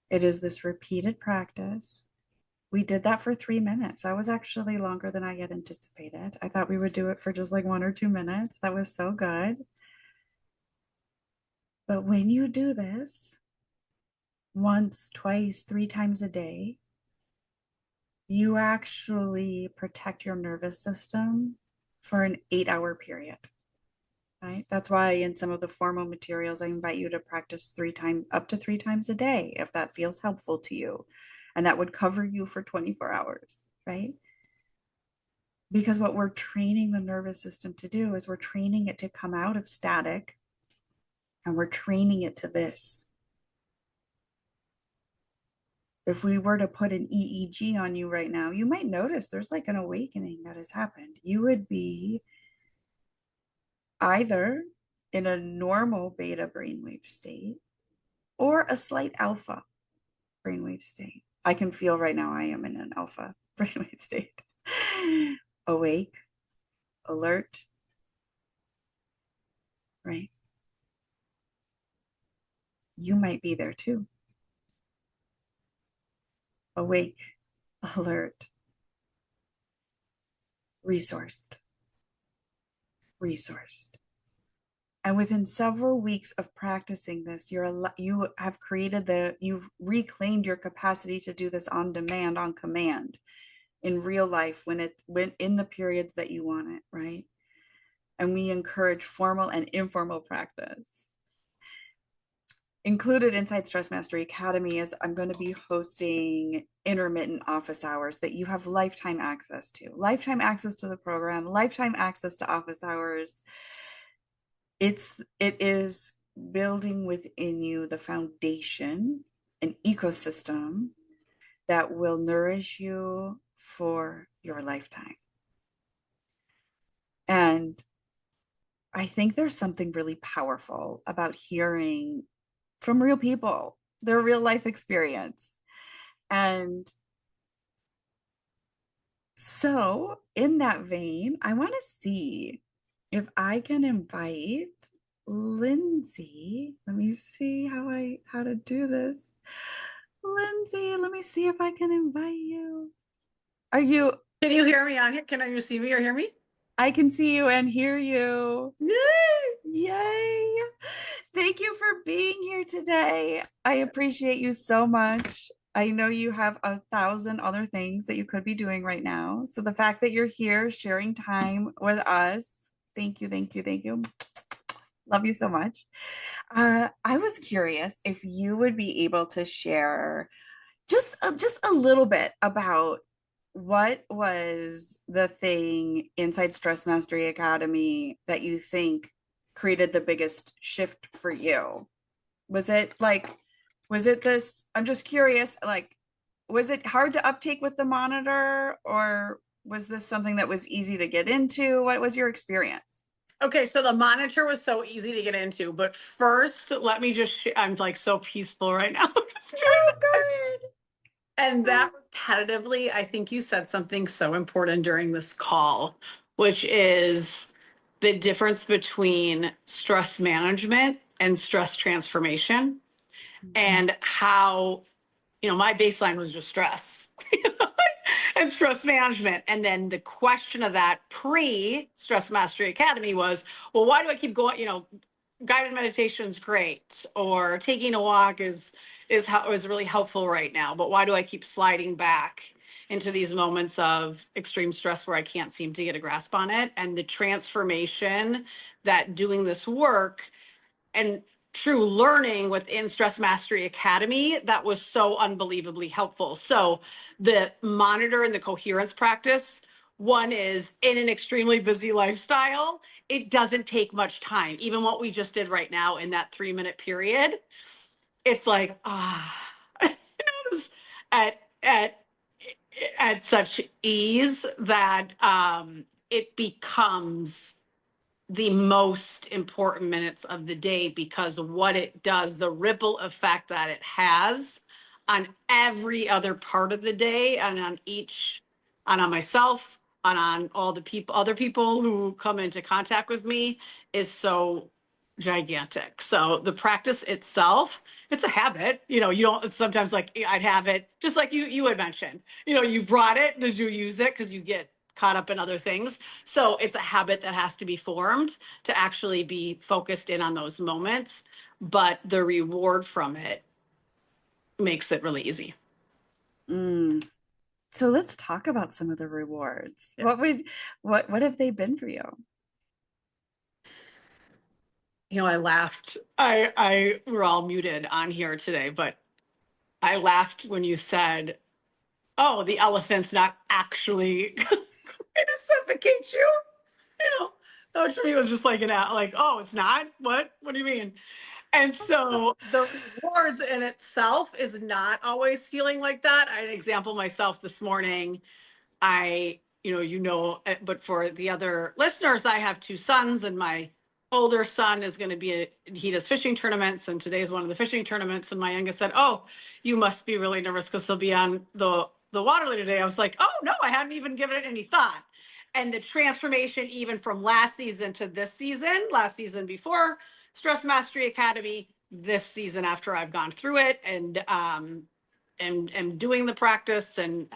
It is this repeated practice. We did that for 3 minutes. That was actually longer than I had anticipated. I thought we would do it for just like 1 or 2 minutes. That was so good. But when you do this once, twice, 3 times a day, you actually protect your nervous system for an 8 hour period. Right? That's why in some of the formal materials, I invite you to practice up to 3 times a day, if that feels helpful to you. And that would cover you for 24 hours, right? Because what we're training the nervous system to do is we're training it to come out of static and we're training it to this. If we were to put an EEG on you right now, you might notice there's like an awakening that has happened. You would be either in a normal beta brainwave state or a slight alpha brainwave state. I can feel right now I am in an alpha brainwave state. Awake, alert, right? You might be there too. Awake, alert, resourced, resourced. And within several weeks of practicing this, you've reclaimed your capacity to do this on demand, on command, in real life when in the periods that you want it, right? And we encourage formal and informal practice. Included inside Stress Mastery Academy is I'm going to be hosting intermittent office hours that you have lifetime access to the program, lifetime access to office hours. It is building within you the foundation, an ecosystem that will nourish you for your lifetime. And I think there's something really powerful about hearing from real people, their real life experience. And so, in that vein, I want to see if I can invite Lindsay. Let me see how to do this. Lindsay, let me see if I can invite you. Are you Can you hear me on here? Can you see me or hear me? I can see you and hear you. Yay! Yay. Thank you for being here today. I appreciate you so much. I know you have 1,000 other things that you could be doing right now. So the fact that you're here sharing time with us, thank you, thank you, thank you. Love you so much. I was curious if you would be able to share just a little bit about what was the thing inside Stress Mastery Academy that you think created the biggest shift for you? Was it like, was it this? I'm just curious, like, was it hard to uptake with the monitor, or was this something that was easy to get into? What was your experience? Okay, so the monitor was so easy to get into, but first, let me just, I'm like so peaceful right now. Just doing Oh, this. good. And that repetitively, I think you said something so important during this call, which is the difference between stress management and stress transformation, and how, my baseline was just stress and stress management. And then the question of that pre Stress Mastery Academy was, well, why do I keep going? Guided meditation is great, or taking a walk is really helpful right now. But why do I keep sliding back into these moments of extreme stress where I can't seem to get a grasp on it? And the transformation that doing this work and true learning within Stress Mastery Academy that was so unbelievably helpful. So the monitor and the coherence practice, one is in an extremely busy lifestyle, it doesn't take much time. Even what we just did right now in that 3-minute period, it's like, at at at such ease that it becomes the most important minutes of the day, because of what it does, the ripple effect that it has on every other part of the day, and on myself, and on all the other people who come into contact with me, is so gigantic. So the practice itself, it's a habit. You don't, it's sometimes like I'd have it just like you had mentioned. You brought it. Did you use it? Because you get caught up in other things. So it's a habit that has to be formed to actually be focused in on those moments. But the reward from it makes it really easy. Mm. So let's talk about some of the rewards. Yeah. What have they been for you? I laughed. We're all muted on here today, but I laughed when you said, "Oh, the elephant's not actually going to suffocate you." That to me was just like like, "Oh, it's not? What do you mean?" And so the rewards in itself is not always feeling like that. I had an example myself this morning. But for the other listeners, I have two sons, and my older son is going to he does fishing tournaments, and today's one of the fishing tournaments. And my youngest said, "Oh, you must be really nervous because he'll be on the water later today." I was like, "Oh no, I hadn't even given it any thought." And the transformation, even from last season to this season, last season before Stress Mastery Academy, this season after I've gone through it, and doing the practice, and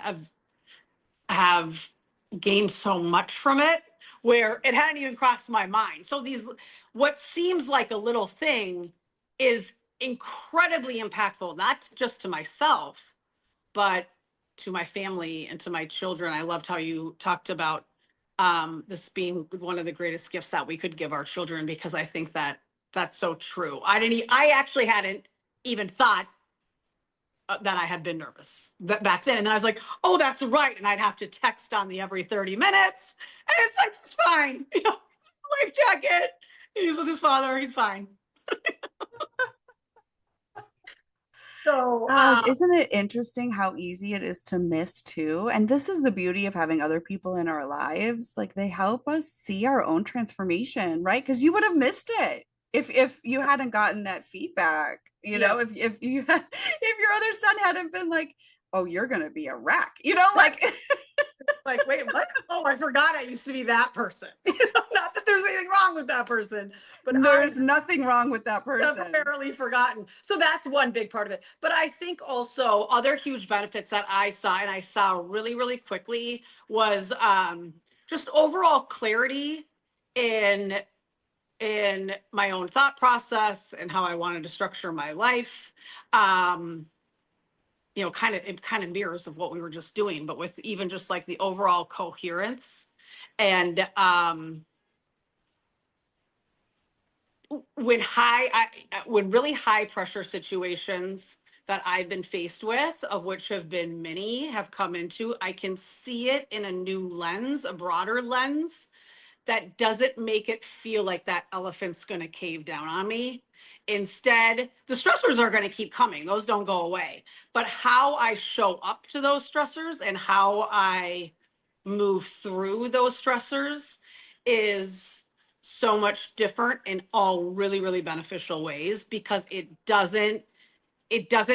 have gained so much from it, where it hadn't even crossed my mind. So what seems like a little thing is incredibly impactful, not just to myself, but to my family and to my children. I loved how you talked about this being one of the greatest gifts that we could give our children, because I think that that's so true. I actually hadn't even thought that I had been nervous back then. And then I was like, "Oh, that's right." And I'd have to text on the every 30 minutes. And it's like, "It's fine." Life jacket. He's with his father. He's fine. So, Gosh, isn't it interesting how easy it is to miss too? And this is the beauty of having other people in our lives. Like they help us see our own transformation, right? Because you would have missed it if you hadn't gotten that feedback. yeah. If you if your other son hadn't been like, "Oh, you're gonna be a wreck," Right. Like, wait, what? Oh, I forgot I used to be that person. Not that there's anything wrong with that person, but I there's nothing wrong with that person. temporarily forgotten. So that's one big part of it. But I think also other huge benefits that I saw, and I saw really, really quickly, was just overall clarity in my own thought process and how I wanted to structure my life. Um, kind of it kind of mirrors of what we were just doing, but with even just like the overall coherence and when really high pressure situations that I've been faced with, of which have been many, have come into, I can see it in a new lens, a broader lens that doesn't make it feel like that elephant's going to cave down on me. Instead, the stressors are going to keep coming. Those don't go away. But how I show up to those stressors and how I move through those stressors is so much different in all really, really beneficial ways because it doesn't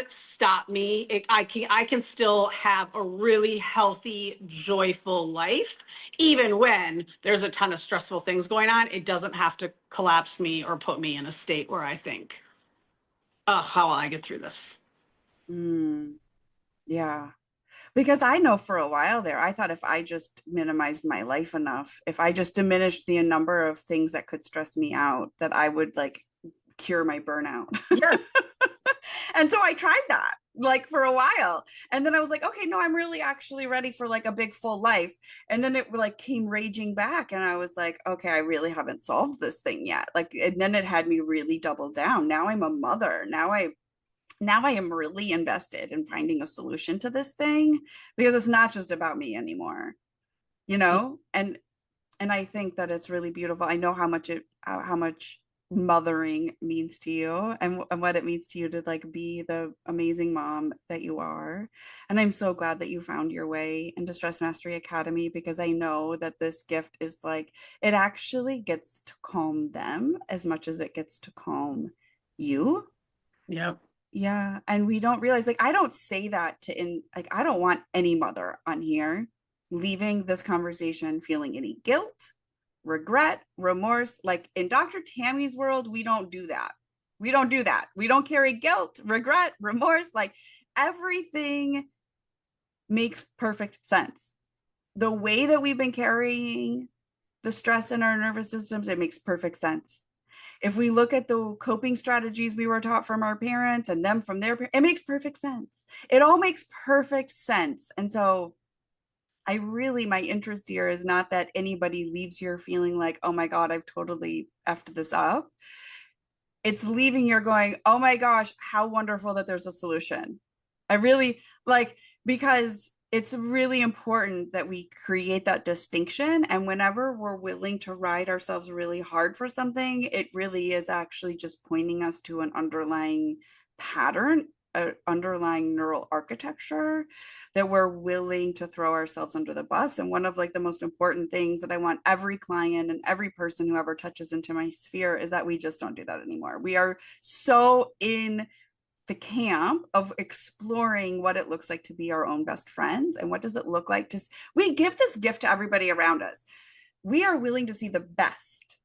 stop me. I can still have a really healthy, joyful life, even when there's a ton of stressful things going on. It doesn't have to collapse me or put me in a state where I think, oh, how will I get through this? Mm, yeah. Because I know for a while there, I thought if I just minimized my life enough, if I just diminished the number of things that could stress me out, that I would like cure my burnout. Yes. And so I tried that like for a while. And then I was like, okay, no, I'm really actually ready for like a big full life. And then it like came raging back. And I was like, okay, I really haven't solved this thing yet. Like, and then it had me really double down. Now I'm a mother. Now I am really invested in finding a solution to this thing because it's not just about me anymore, you know? And I think that it's really beautiful. I know how much mothering means to you and what it means to you to like be the amazing mom that you are. And I'm so glad that you found your way into Stress Mastery Academy because I know that this gift is like it actually gets to calm them as much as it gets to calm you. Yep. Yeah, and we don't realize like I don't say that to in like I don't want any mother on here leaving this conversation feeling any guilt, regret, remorse. Like in Dr. Tammy's world, we don't do that. We don't do that. We don't carry guilt, regret, remorse. Like everything makes perfect sense. The way that we've been carrying the stress in our nervous systems, it makes perfect sense. If we look at the coping strategies we were taught from our parents and them from their parents, it makes perfect sense. It all makes perfect sense. And so my interest here is not that anybody leaves here feeling like, oh my God, I've totally effed this up. It's leaving here going, oh my gosh, how wonderful that there's a solution. I really like, because it's really important that we create that distinction. And whenever we're willing to ride ourselves really hard for something, it really is actually just pointing us to an underlying pattern, an underlying neural architecture that we're willing to throw ourselves under the bus. And one of like the most important things that I want every client and every person who ever touches into my sphere is that we just don't do that anymore. We are so in the camp of exploring what it looks like to be our own best friends and what does it look like to we give this gift to everybody around us. We are willing to see the best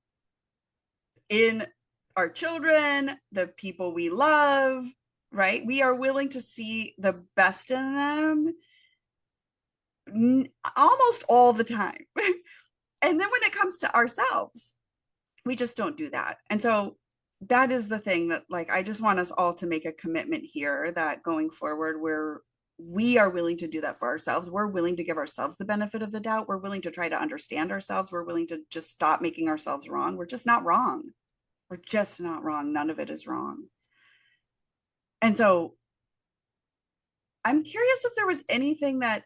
in our children, the people we love, right? We are willing to see the best in them almost all the time. And then when it comes to ourselves, we just don't do that. And so that is the thing that like I just want us all to make a commitment here that going forward we are willing to do that for ourselves. We're willing to give ourselves the benefit of the doubt. We're willing to try to understand ourselves. We're willing to just stop making ourselves wrong. We're just not wrong. We're just not wrong. None of it is wrong. And so I'm curious if there was anything that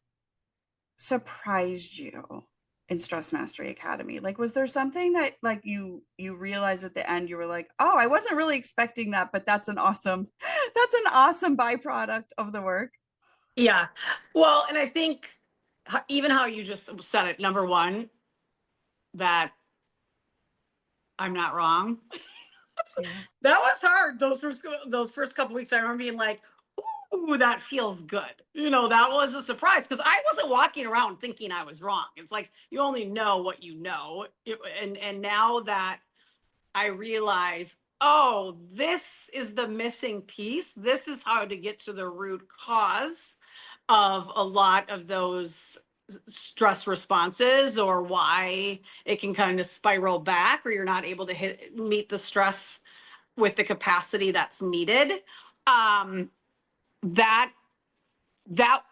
surprised you in Stress Mastery Academy? Like, was there something that like you realized at the end you were like, oh, I wasn't really expecting that, but that's an awesome that's an awesome byproduct of the work. Yeah. Well, and I think even how you just said it, number one, that I'm not wrong. Yeah. That was hard. Those first couple weeks, I remember being like, "Ooh, that feels good." That was a surprise because I wasn't walking around thinking I was wrong. It's like you only know what you know, and now that I realize, oh, this is the missing piece. This is how to get to the root cause of a lot of those stress responses or why it can kind of spiral back or you're not able to meet the stress with the capacity that's needed. Um, that that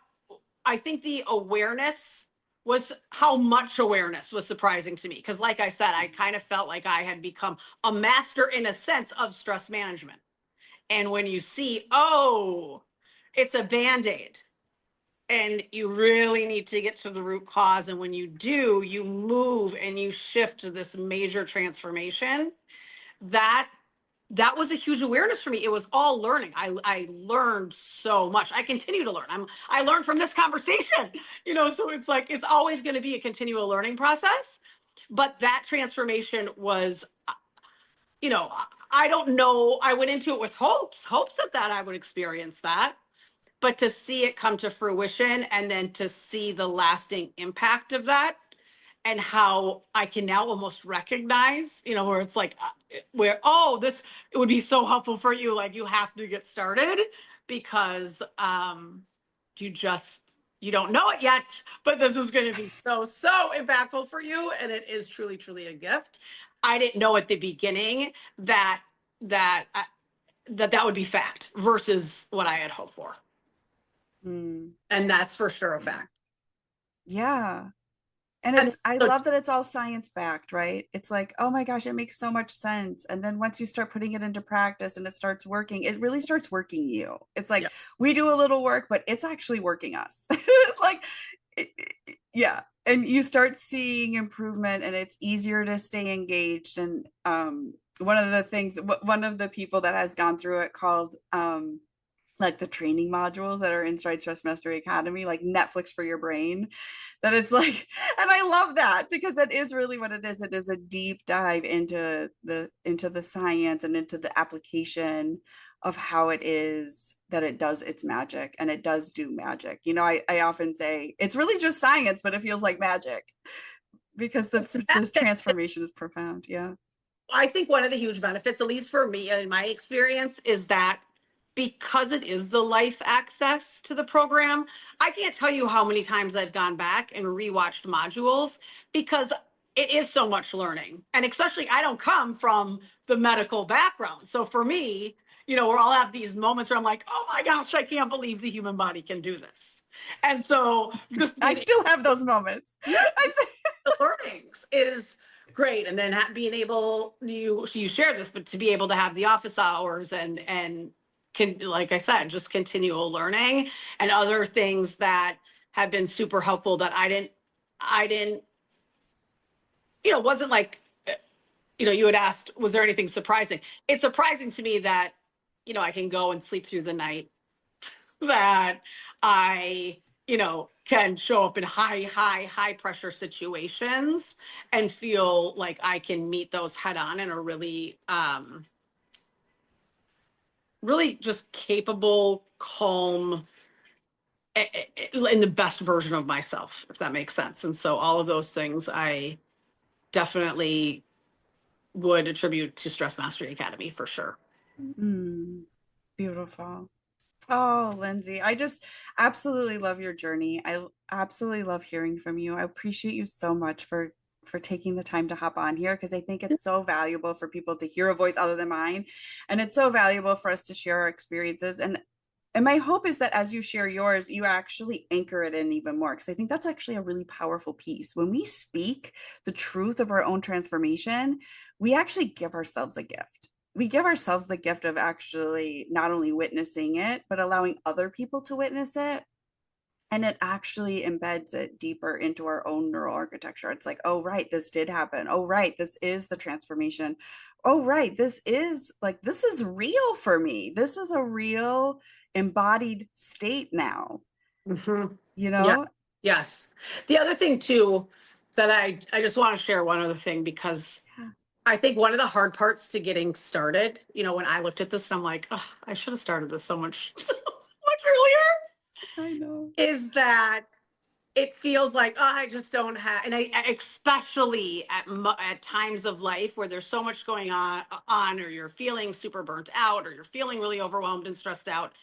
I think the awareness was how much awareness was surprising to me because like I said, I kind of felt like I had become a master in a sense of stress management. And when you see, oh, it's a band-aid and you really need to get to the root cause, and when you do, you move and you shift to this major transformation. That that was a huge awareness for me. It was all learning. I learned so much. I continue to learn. I learned from this conversation, so it's like it's always going to be a continual learning process. But that transformation was, you know, I don't know. I went into it with hopes that I would experience that, but to see it come to fruition and then to see the lasting impact of that and how I can now almost recognize, where it's like, where, oh, this, it would be so helpful for you. Like you have to get started because you just, you don't know it yet, but this is going to be so impactful for you. And it is truly, truly a gift. I didn't know at the beginning that, that, that would be fact versus what I had hoped for. Mm. And that's for sure a fact. Yeah. And And I so love that it's all science backed, right? It's like, oh my gosh, it makes so much sense. And then once you start putting it into practice and it starts working, it really starts working you. It's like yeah. we do a little work, but it's actually working us. Like, yeah. And you start seeing improvement and it's easier to stay engaged. And one of the things, one of the people that has gone through it called like the training modules that are inside Stress Mastery Academy, like Netflix for your brain, that it's like, and I love that because that is really what it is. It is a deep dive into the science and into the application of how it is that it does its magic, and it does do magic. I often say it's really just science, but it feels like magic because this transformation is profound. Yeah. I think one of the huge benefits, at least for me in my experience, is that because it is the life access to the program, I can't tell you how many times I've gone back and rewatched modules because it is so much learning. And especially, I don't come from the medical background. So for me, we're all have these moments where I'm like, oh my gosh, I can't believe the human body can do this. And so just I being still have those moments. yeah, I say, the learnings is great. And then being able, you share this, but to be able to have the office hours and can, like I said, just continual learning and other things that have been super helpful that I didn't, wasn't like, you had asked, was there anything surprising? It's surprising to me that, I can go and sleep through the night, that I, can show up in high pressure situations and feel like I can meet those head on in a really, really just capable, calm, in the best version of myself, if that makes sense. And so all of those things I definitely would attribute to Stress Mastery Academy for sure. mm, beautiful. Oh, Lindsay, I just absolutely love your journey. I absolutely love hearing from you. I appreciate you so much for taking the time to hop on here because I think it's so valuable for people to hear a voice other than mine, and it's so valuable for us to share our experiences. And my hope is that as you share yours, you actually anchor it in even more because I think that's actually a really powerful piece. When we speak the truth of our own transformation, we actually give ourselves a gift. We give ourselves the gift of actually not only witnessing it, but allowing other people to witness it. And it actually embeds it deeper into our own neural architecture. It's like, oh, right, this did happen. Oh, right, this is the transformation. Oh, right, this is real for me. This is a real embodied state now, Mm-hmm. you Yeah. know? Yes. The other thing too that I just want to share one other thing because Yeah, I think one of the hard parts to getting started, when I looked at this, I'm like, oh, I should have started this so much, so much I know. earlier, is that it feels like, oh, I just don't have, and especially at times of life where there's so much going on, or you're feeling super burnt out, or you're feeling really overwhelmed and stressed out.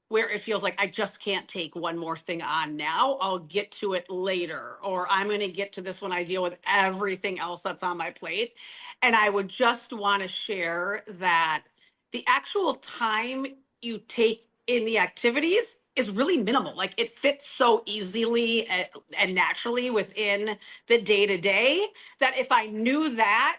where it feels like I just can't take one more thing on now. I'll get to it later, or I'm going to get to this when I deal with everything else that's on my plate. And I would just want to share that the actual time you take in the activities is really minimal. Like it fits so easily and naturally within the day to day that if I knew that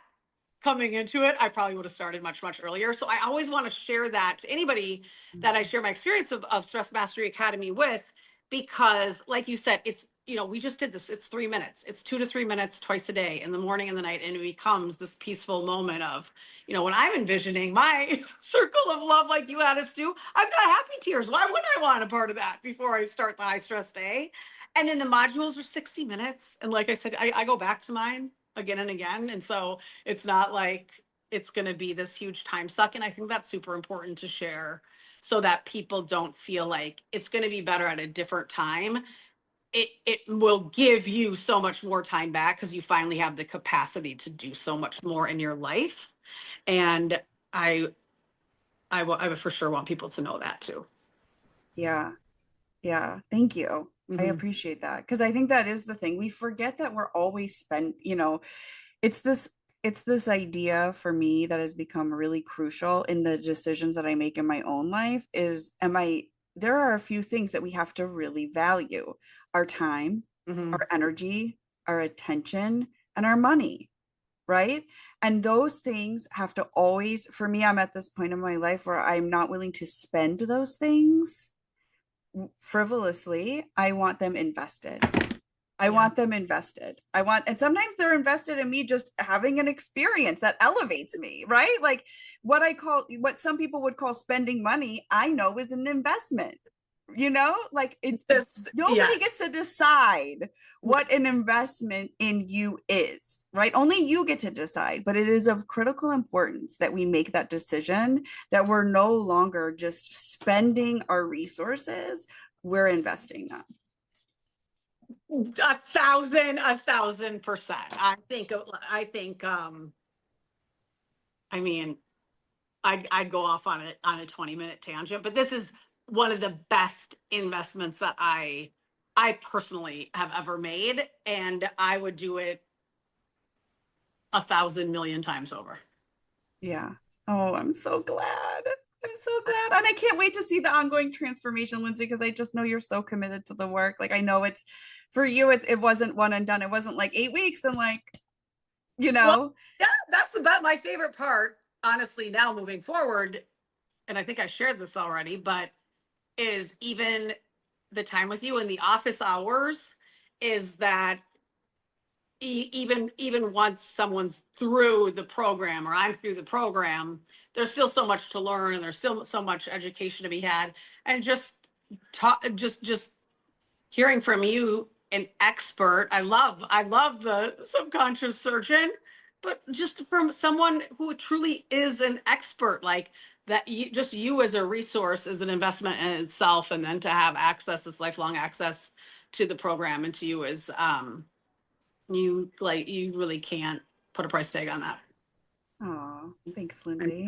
coming into it, I probably would have started much, much earlier. So I always want to share that to anybody that I share my experience of Stress Mastery Academy with, because like you said, it's, you know, we just did this. It's 3 minutes. It's 2 to 3 minutes twice a day, in the morning and the night. And it becomes this peaceful moment of, you know, when I'm envisioning my circle of love like you had us do, I've got happy tears. Why wouldn't I want a part of that before I start the high stress day? And then the modules are 60 minutes. And like I said, I go back to mine again and again. And so it's not like it's going to be this huge time suck. And I think that's super important to share so that people don't feel like it's going to be better at a different time. It will give you so much more time back because you finally have the capacity to do so much more in your life. And I I would for sure want people to know that too. Yeah. Yeah. Thank you. I Mm-hmm. appreciate that. Because I think that is the thing. We forget that we're always spent, it's this it's this idea for me that has become really crucial in the decisions that I make in my own life is am I there are a few things that we have to really value: our time, Mm-hmm. our energy, our attention, and our money, right? And those things have to always, for me, I'm at this point in my life where I'm not willing to spend those things frivolously. I want them invested. I Yeah. want them invested. And sometimes they're invested in me just having an experience that elevates me, right? Like what some people would call spending money, I know is an investment. Like This, nobody gets yes. to decide what an investment in you is, right? Only you get to decide, but it is of critical importance that we make that decision, that we're no longer just spending our resources, we're investing them. 1,000%. I mean, I'd go off on a 20-minute tangent, but this is one of the best investments that I personally have ever made, and I would do it 1,000 million times over. Yeah. Oh, I'm so glad. I'm so glad. And I can't wait to see the ongoing transformation, Lindsay, because I just know you're so committed to the work. Like I know it's for you, it wasn't one and done. It wasn't like 8 weeks and like, you Well, know. yeah, that's about my favorite part, honestly, now moving forward. And I think I shared this already, but is even the time with you in the office hours is that even once someone's through the program or I'm through the program, there's still so much to learn and there's still so much education to be had. And just hearing from you, an expert. I love the subconscious surgeon, but just from someone who truly is an expert, like that, you as a resource is an investment in itself, and then to have access, this lifelong access to the program and to you is you really can't put a price tag on that. Oh, thanks, And Lindsay.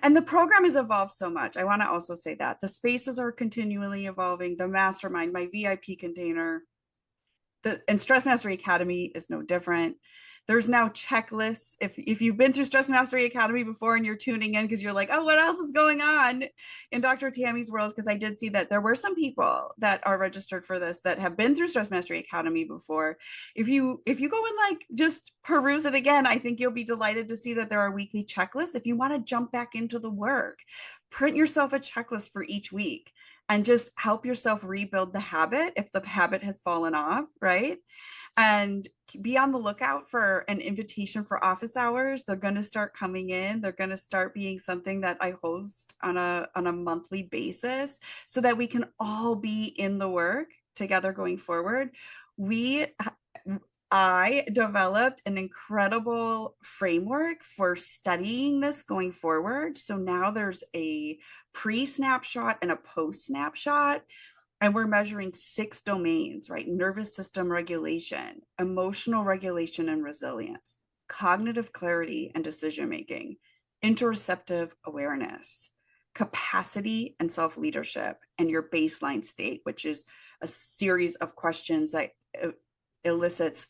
And the program has evolved so much. I want to also say that the spaces are continually evolving. The mastermind, my VIP container, and Stress Mastery Academy is no different. There's now checklists. If you've been through Stress Mastery Academy before and you're tuning in because you're like, oh, what else is going on in Dr. Tami's world? Because I did see that there were some people that are registered for this that have been through Stress Mastery Academy before. If you go and like just peruse it again, I think you'll be delighted to see that there are weekly checklists. If you want to jump back into the work, print yourself a checklist for each week and just help yourself rebuild the habit if the habit has fallen off, right? And be on the lookout for an invitation for office hours. They're going to start coming in. They're going to start being something that I host on a monthly basis so that we can all be in the work together going forward. We I developed an incredible framework for studying this going forward. So now there's a pre snapshot and a post snapshot. And we're measuring 6 domains, right? Nervous system regulation, emotional regulation and resilience, cognitive clarity and decision making, interoceptive awareness, capacity and self leadership, and your baseline state, which is a series of questions that elicits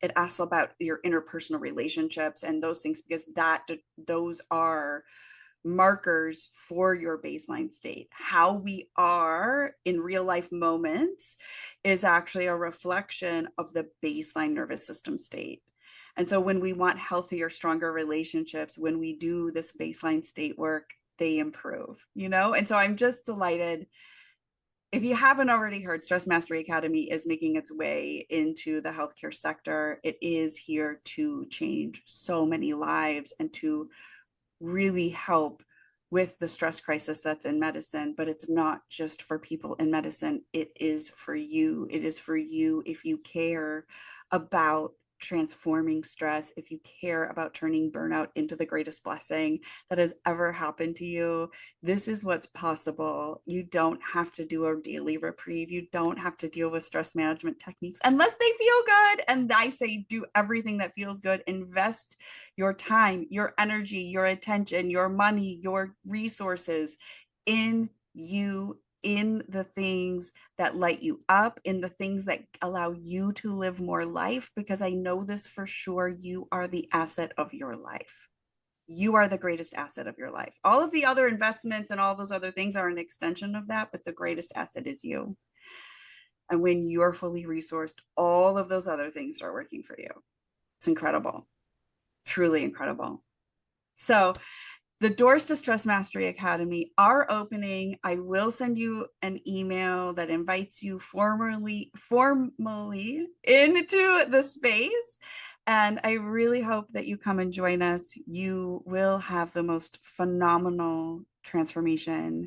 it asks about your interpersonal relationships and those things, because those are markers for your baseline state. How we are in real life moments is actually a reflection of the baseline nervous system state. And so when we want healthier, stronger relationships, when we do this baseline state work, they improve, you know? And so I'm just delighted. If you haven't already heard, Stress Mastery Academy is making its way into the healthcare sector. It is here to change so many lives and to really help with the stress crisis that's in medicine. But it's not just for people in medicine, it is for you. It is for you if you care about transforming stress, if you care about turning burnout into the greatest blessing that has ever happened to you. This is what's possible. You don't have to do a daily reprieve. You don't have to deal with stress management techniques unless they feel good. And I say do everything that feels good. Invest your time, your energy, your attention, your money, your resources in you, in the things that light you up, in the things that allow you to live more life, because I know this for sure. You are the asset of your life. You are the greatest asset of your life. All of the other investments and all those other things are an extension of that, but the greatest asset is you. And when you're fully resourced, all of those other things start working for you. It's incredible, truly incredible. So the doors to Stress Mastery Academy are opening. I will send you an email that invites you formally into the space. And I really hope that you come and join us. You will have the most phenomenal transformation.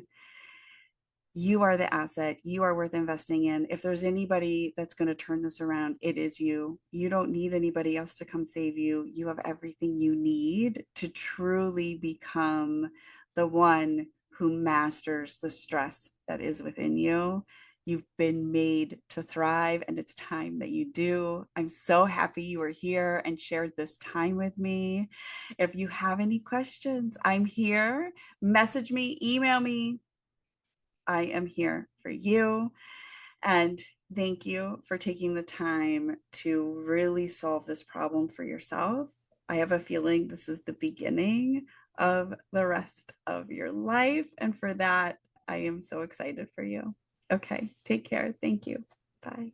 You are the asset. You are worth investing in. If there's anybody that's going to turn this around, it is you. You don't need anybody else to come save you. You have everything you need to truly become the one who masters the stress that is within you. You've been made to thrive, and it's time that you do. I'm so happy you were here and shared this time with me. If you have any questions, I'm here. Message me, email me. I am here for you. And thank you for taking the time to really solve this problem for yourself. I have a feeling this is the beginning of the rest of your life. And for that, I am so excited for you. Okay, take care. Thank you. Bye.